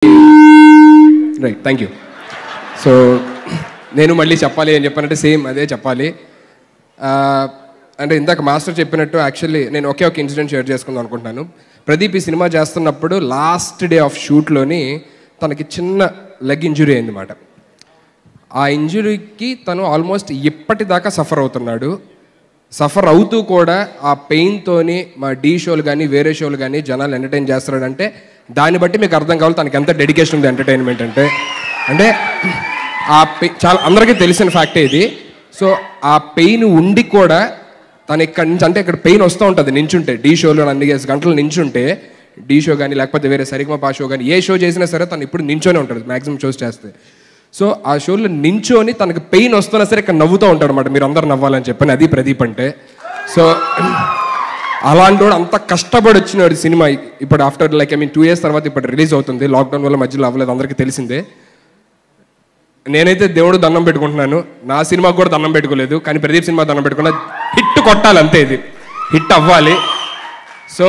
Right, thank you. So నేను మళ్ళీ చెప్పాలి అని చెప్పానంటే సేమ్ అదే చెప్పాలి. అంటే ఇందాక మాస్టర్ చెప్పినట్టు యాక్చువల్లీ నేను ఒకే ఒక ఇన్సిడెంట్ షేర్ చేసుకుందాం అనుకుంటున్నాను. ప్రదీప్ ఈ సినిమా చేస్తున్నప్పుడు లాస్ట్ డే ఆఫ్ షూట్లోని తనకి చిన్న లెగ్ ఇంజురీ అయిందన్నమాట. ఆ ఇంజురీకి తను ఆల్మోస్ట్ ఇప్పటిదాకా సఫర్ అవుతున్నాడు. సఫర్ అవుతూ కూడా ఆ పెయిన్తోని మా డీ షోలు కానీ వేరే షోలు కానీ జనాలు ఎంటర్టైన్ చేస్తున్నాడంటే దాన్ని బట్టి మీకు అర్థం కావాలి తనకి ఎంత డెడికేషన్ ఉంది ఎంటర్టైన్మెంట్ అంటే. అంటే ఆ చాలా అందరికీ తెలిసిన ఫ్యాక్టే ఇది. సో ఆ పెయిన్ ఉండి కూడా తను ఇక్కడ నుంచి, అంటే ఇక్కడ పెయిన్ వస్తూ ఉంటుంది నించుంటే, డీ షోలో అన్ని గంటలు నించుంటే, డీ షో కానీ లేకపోతే వేరే సరిగమపా షో కానీ ఏ షో చేసినా సరే తను ఇప్పుడు నించోనే ఉంటుంది మ్యాక్సిమం షోస్ చేస్తే. సో ఆ షోలో నించోని తనకు పెయిన్ వస్తున్నా సరే ఇక్కడ నవ్వుతూ ఉంటాడు అనమాట, మీరు అందరు నవ్వాలని చెప్పని. అది ప్రదీప్ అంటే. సో అలాంటి వాడు అంత కష్టపడి వచ్చినాడు సినిమా. ఇప్పుడు ఆఫ్టర్ లైక్ 2 years తర్వాత ఇప్పుడు రిలీజ్ అవుతుంది. లాక్డౌన్ వల్ల మధ్యలో అవ్వలేదు, అందరికీ తెలిసిందే. నేనైతే దేవుడు దండం పెట్టుకుంటున్నాను, నా సినిమాకు కూడా దండం పెట్టుకోలేదు, కానీ ప్రదీప్ సినిమా దండం పెట్టుకున్నా. హిట్ కొట్టాలి అంతే, ఇది హిట్ అవ్వాలి. సో